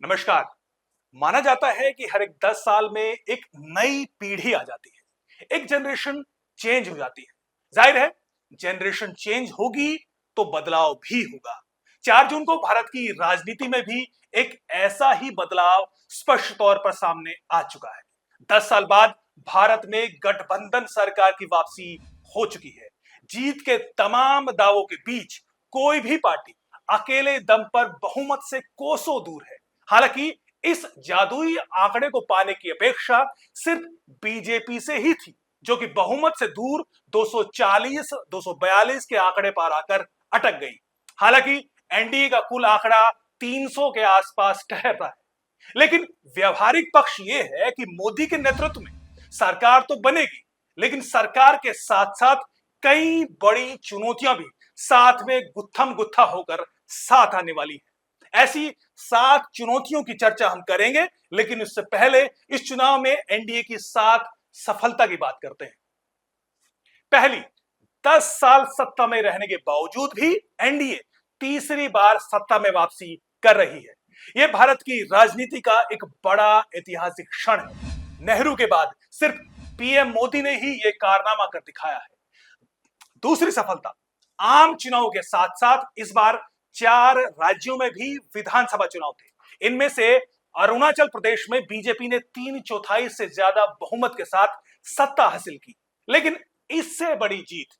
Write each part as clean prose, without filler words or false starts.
नमस्कार। माना जाता है कि हर एक 10 साल में एक नई पीढ़ी आ जाती है, एक जनरेशन चेंज हो जाती है। जाहिर है, जनरेशन चेंज होगी तो बदलाव भी होगा। 4 जून को भारत की राजनीति में भी एक ऐसा ही बदलाव स्पष्ट तौर पर सामने आ चुका है। 10 साल बाद भारत में गठबंधन सरकार की वापसी हो चुकी है। जीत के तमाम दावों के बीच कोई भी पार्टी अकेले दम पर बहुमत से कोसों दूर है। हालांकि इस जादुई आंकड़े को पाने की अपेक्षा सिर्फ बीजेपी से ही थी, जो कि बहुमत से दूर 240 242 के आंकड़े पर आकर अटक गई। हालांकि एनडीए का कुल आंकड़ा 300 के आसपास ठहर रहा है। लेकिन व्यवहारिक पक्ष यह है कि मोदी के नेतृत्व में सरकार तो बनेगी, लेकिन सरकार के साथ साथ कई बड़ी चुनौतियां भी साथ में गुत्थम गुत्था होकर साथ आने वाली है। ऐसी 7 चुनौतियों की चर्चा हम करेंगे, लेकिन उससे पहले इस चुनाव में एनडीए की 7 सफलता की बात करते हैं। पहली, 10 साल सत्ता में रहने के बावजूद भी एनडीए तीसरी बार सत्ता में वापसी कर रही है। यह भारत की राजनीति का एक बड़ा ऐतिहासिक क्षण है। नेहरू के बाद सिर्फ पीएम मोदी ने ही यह कारनामा कर दिखाया है। दूसरी सफलता, आम चुनाव के साथ साथ इस बार 4 राज्यों में भी विधानसभा चुनाव थे। इनमें से अरुणाचल प्रदेश में बीजेपी ने 3/4 से ज्यादा बहुमत के साथ सत्ता हासिल की, लेकिन इससे बड़ी जीत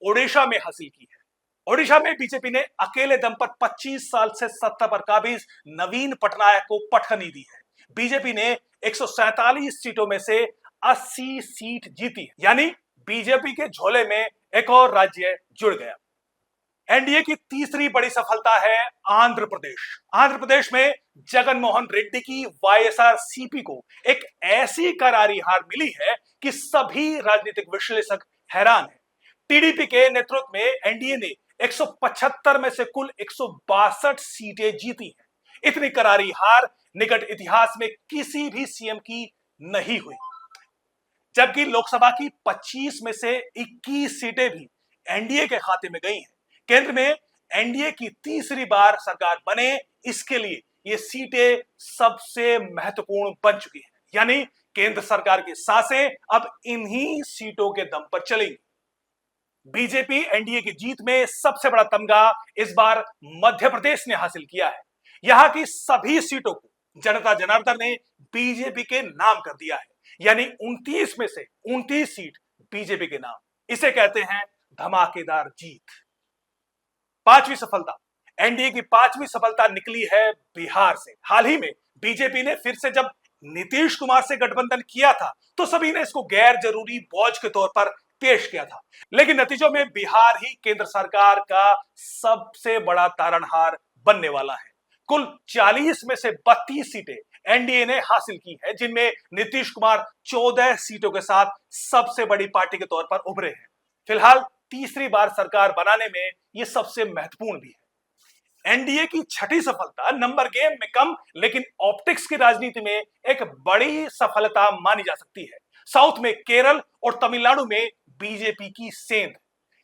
ओडिशा में हासिल की है। ओडिशा में बीजेपी ने अकेले दम पर 25 साल से सत्ता पर काबिज नवीन पटनायक को पटखनी दी है। बीजेपी ने 147 सीटों में से 80 सीट जीती है, यानी बीजेपी के झोले में एक और राज्य जुड़ गया। एनडीए की तीसरी बड़ी सफलता है आंध्र प्रदेश। आंध्र प्रदेश में जगन मोहन रेड्डी की वाईएसआरसीपी को एक ऐसी करारी हार मिली है कि सभी राजनीतिक विश्लेषक हैरान हैं। टीडीपी के नेतृत्व में एनडीए ने 175 में से कुल 162 सीटें जीती हैं। इतनी करारी हार निकट इतिहास में किसी भी सीएम की नहीं हुई। जबकि लोकसभा की 25 में से 21 सीटें भी एनडीए के खाते में गई हैं। केंद्र में एनडीए की तीसरी बार सरकार बने, इसके लिए ये सीटें सबसे महत्वपूर्ण बन चुकी हैं। यानी केंद्र सरकार की सांसें अब इन्हीं सीटों के दम पर चलेंगी। बीजेपी एनडीए की जीत में सबसे बड़ा तमगा इस बार मध्य प्रदेश ने हासिल किया है। यहां की सभी सीटों को जनता जनार्दन ने बीजेपी के नाम कर दिया है, यानी 29 में से 29 सीट बीजेपी के नाम। इसे कहते हैं धमाकेदार जीत। पांचवी सफलता, एनडीए की पांचवी सफलता निकली है बिहार से। हाल ही में बीजेपी ने फिर से जब नीतीश कुमार से गठबंधन किया था तो सभी ने इसको गैर जरूरी बोझ के तौर पर पेश किया था, लेकिन नतीजों में बिहार ही केंद्र सरकार का सबसे बड़ा तारणहार बनने वाला है। कुल 40 में से 32 सीटें एनडीए ने हासिल की है, जिनमें नीतीश कुमार 14 सीटों के साथ सबसे बड़ी पार्टी के तौर पर उभरे हैं। फिलहाल तीसरी बार सरकार बनाने में यह सबसे महत्वपूर्ण भी है। एनडीए की छठी सफलता नंबर गेम में कम, लेकिन ऑप्टिक्स की राजनीति में एक बड़ी सफलता मानी जा सकती है। साउथ में केरल और तमिलनाडु में बीजेपी की सेंध।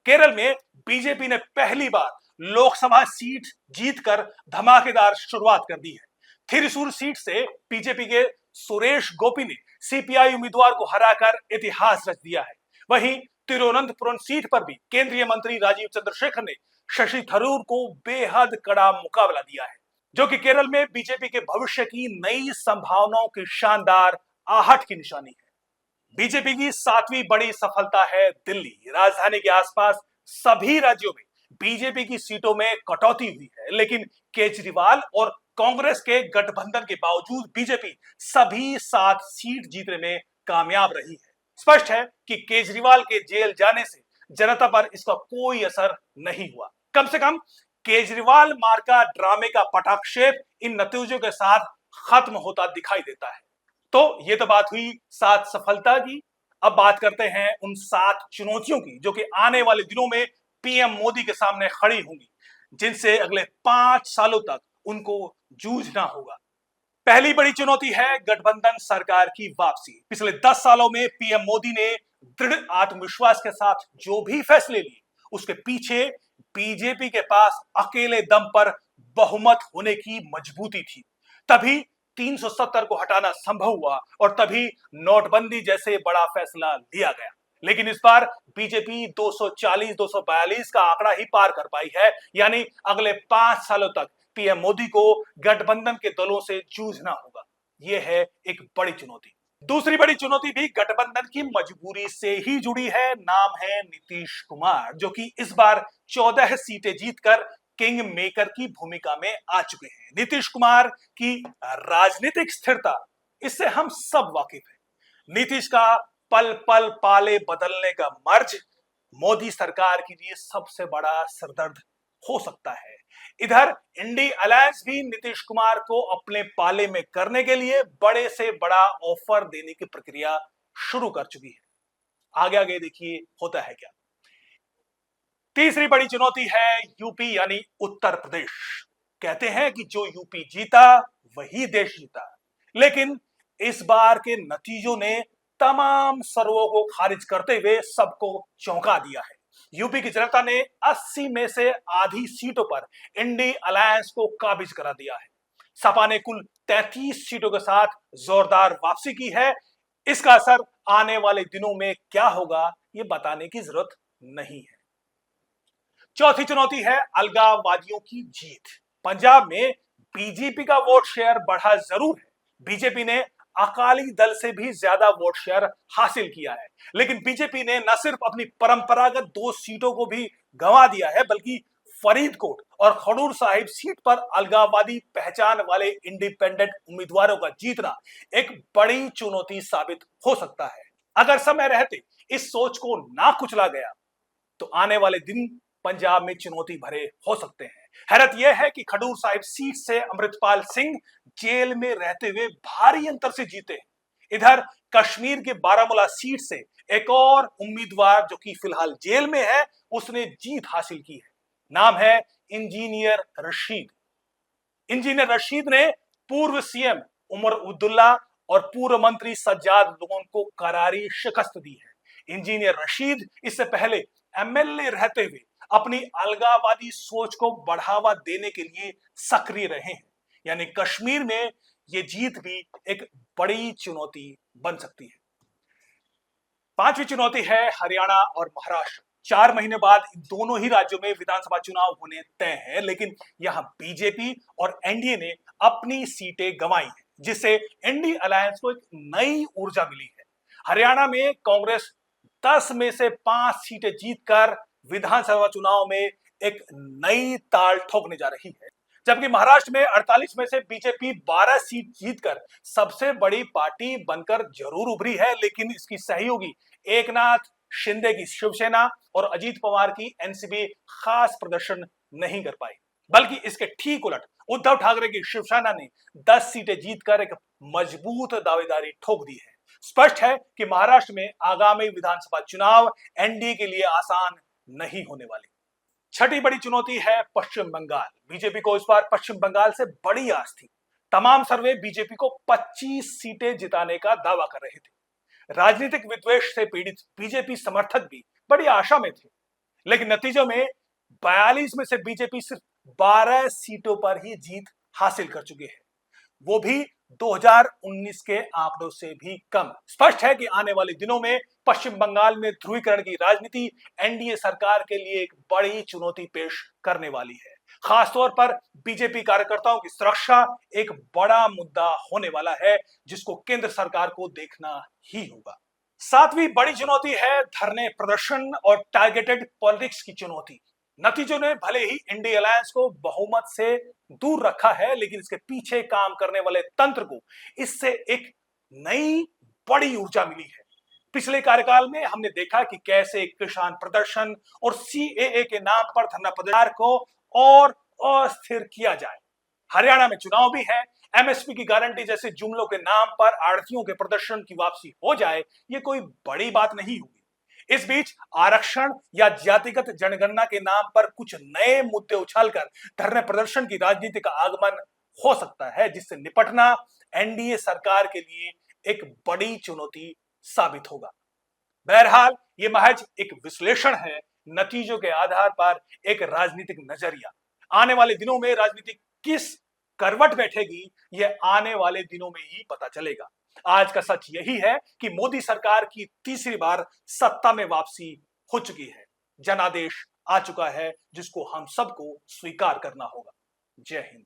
केरल में बीजेपी ने पहली बार लोकसभा सीट जीतकर धमाकेदार शुरुआत कर दी है। थिरुसूर सीट से बीजेपी के सुरेश गोपी ने सीपीआई उम्मीदवार को हराकर इतिहास रच दिया है। वहीं तिरुवनंतपुरम सीट पर भी केंद्रीय मंत्री राजीव चंद्रशेखर ने शशि थरूर को बेहद कड़ा मुकाबला दिया है, जो कि केरल में बीजेपी के भविष्य की नई संभावनाओं की शानदार आहट की निशानी है। बीजेपी की 7वीं बड़ी सफलता है दिल्ली। राजधानी के आसपास सभी राज्यों में बीजेपी की सीटों में कटौती हुई है, लेकिन केजरीवाल और कांग्रेस के गठबंधन के बावजूद बीजेपी सभी 7 सीट जीतने में कामयाब रही है। स्पष्ट है कि केजरीवाल के जेल जाने से जनता पर इसका कोई असर नहीं हुआ। कम से कम केजरीवाल मार्का ड्रामे का पटाक्षेप इन नतीजों के साथ खत्म होता दिखाई देता है। तो ये तो बात हुई 7 सफलता की। अब बात करते हैं उन 7 चुनौतियों की, जो कि आने वाले दिनों में पीएम मोदी के सामने खड़ी होंगी, जिनसे अगले 5 सालों तक उनको जूझना होगा। पहली बड़ी चुनौती है गठबंधन सरकार की वापसी। पिछले 10 सालों में पीएम मोदी ने दृढ़ आत्मविश्वास के साथ जो भी फैसले लिए, उसके पीछे बीजेपी के पास अकेले दम पर बहुमत होने की मजबूती थी। तभी 370 को हटाना संभव हुआ और तभी नोटबंदी जैसे बड़ा फैसला लिया गया। लेकिन इस बार बीजेपी 240-242 का आंकड़ा ही पार कर पाई है, यानी अगले 5 सालों तक पीएम मोदी को गठबंधन के दलों से जूझना होगा। यह है एक बड़ी चुनौती। दूसरी बड़ी चुनौती भी गठबंधन की मजबूरी से ही जुड़ी है। नाम है नीतीश कुमार, जो कि इस बार 14 सीटें जीतकर किंग मेकर की भूमिका में आ चुके हैं। नीतीश कुमार की राजनीतिक स्थिरता, इससे हम सब वाकिफ हैं। नीतीश का पल पल पाले बदलने का मर्ज मोदी सरकार के लिए सबसे बड़ा सरदर्द हो सकता है। इधर इंडी अलायंस भी नीतीश कुमार को अपने पाले में करने के लिए बड़े से बड़ा ऑफर देने की प्रक्रिया शुरू कर चुकी है। आगे आगे देखिए होता है क्या। तीसरी बड़ी चुनौती है यूपी यानी उत्तर प्रदेश। कहते हैं कि जो यूपी जीता वही देश जीता, लेकिन इस बार के नतीजों ने तमाम सर्वों को खारिज करते हुए सबको चौंका दिया है। यूपी की जनता ने 80 में से आधी सीटों पर इंडी अलायंस को काबिज करा दिया है। सपा ने कुल 33 सीटों के साथ जोरदार वापसी की है। इसका असर आने वाले दिनों में क्या होगा, ये बताने की जरूरत नहीं है। चौथी चुनौती है अलगाववादियों की जीत। पंजाब में बीजेपी का वोट शेयर बढ़ा जरूर है। बीजेपी ने अकाली दल से भी ज्यादा वोट शेयर हासिल किया है, लेकिन बीजेपी ने न सिर्फ अपनी परंपरागत 2 सीटों को भी गंवा दिया है, बल्कि फरीदकोट और खडूर साहिब सीट पर अलगाववादी पहचान वाले इंडिपेंडेंट उम्मीदवारों का जीतना एक बड़ी चुनौती साबित हो सकता है। अगर समय रहते इस सोच को ना कुचला गया तो आने वाले दिन पंजाब में चुनौती भरे हो सकते हैं। हैरत यह है कि खडूर साहिब सीट से अमृतपाल सिंह जेल में रहते हुए भारी अंतर से जीते। इधर कश्मीर के बारामूला सीट से एक और उम्मीदवार जो कि फिलहाल जेल में है, उसने जीत हासिल की है। नाम है इंजीनियर रशीद। इंजीनियर रशीद ने पूर्व सीएम उमर अब्दुल्ला और पूर्व मंत्री सज्जाद लोन को करारी शिकस्त दी है। इंजीनियर रशीद इससे पहले एमएलए रहते हुए अपनी अलगाववादी सोच को बढ़ावा देने के लिए सक्रिय रहे हैं, यानी कश्मीर में यह जीत भी एक बड़ी चुनौती बन सकती है। पांचवी चुनौती है हरियाणा और महाराष्ट्र। 4 महीने बाद इन दोनों ही राज्यों में विधानसभा चुनाव होने तय है, लेकिन यहां बीजेपी और एनडीए ने अपनी सीटें गंवाई हैं, जिससे इंडी अलायंस को एक नई ऊर्जा मिली है। हरियाणा में कांग्रेस 10 में से 5 सीटें जीतकर विधानसभा चुनाव में एक नई ताल ठोकने जा रही है, जबकि महाराष्ट्र में 48 में से बीजेपी 12 सीट जीतकर सबसे बड़ी पार्टी बनकर जरूर उभरी है, लेकिन इसकी सहयोगी एकनाथ शिंदे की शिवसेना और अजीत पवार की एनसीपी खास प्रदर्शन नहीं कर पाई, बल्कि इसके ठीक उलट उद्धव ठाकरे की शिवसेना ने 10 सीटें जीतकर एक मजबूत दावेदारी ठोक दी है। स्पष्ट है कि महाराष्ट्र में आगामी विधानसभा चुनाव एनडीए के लिए आसान नहीं होने वाले। छठी बड़ी चुनौती है पश्चिम बंगाल। बीजेपी को इस बार पश्चिम बंगाल से बड़ी आस थी। तमाम सर्वे बीजेपी को 25 सीटें जिताने का दावा कर रहे थे। राजनीतिक विद्वेष से पीड़ित बीजेपी समर्थक भी बड़ी आशा में थे, लेकिन नतीजों में 42 में से बीजेपी सिर्फ 12 सीटों पर ही जीत हासिल कर चुके हैं, वो भी 2019 के आंकड़ों से भी कम। स्पष्ट है कि आने वाले दिनों में पश्चिम बंगाल में ध्रुवीकरण की राजनीति एनडीए सरकार के लिए एक बड़ी चुनौती पेश करने वाली है। खासतौर पर बीजेपी कार्यकर्ताओं की सुरक्षा एक बड़ा मुद्दा होने वाला है, जिसको केंद्र सरकार को देखना ही होगा। 7वीं बड़ी चुनौती है धरने प्रदर्शन और टारगेटेड पॉलिटिक्स की चुनौती। नतीजों ने भले ही इंडी अलायंस को बहुमत से दूर रखा है, लेकिन इसके पीछे काम करने वाले तंत्र को इससे एक नई बड़ी ऊर्जा मिली है। पिछले कार्यकाल में हमने देखा कि कैसे किसान प्रदर्शन और सीएए के नाम पर धरना प्रदर्शन को और अस्थिर किया जाए। हरियाणा में चुनाव भी है, एमएसपी की गारंटी जैसे जुमलों के नाम पर आड़तियों के प्रदर्शन की वापसी हो जाए, ये कोई बड़ी बात नहीं होगी। इस बीच आरक्षण या जातिगत जनगणना के नाम पर कुछ नए मुद्दे उछालकर धरने प्रदर्शन की राजनीति का आगमन हो सकता है, जिससे निपटना एनडीए सरकार के लिए एक बड़ी चुनौती साबित होगा। बहरहाल ये महज एक विश्लेषण है, नतीजों के आधार पर एक राजनीतिक नजरिया। आने वाले दिनों में राजनीति किस करवट बैठेगी, यह आने वाले दिनों में ही पता चलेगा। आज का सच यही है कि मोदी सरकार की तीसरी बार सत्ता में वापसी हो चुकी है। जनादेश आ चुका है, जिसको हम सबको स्वीकार करना होगा। जय हिंद।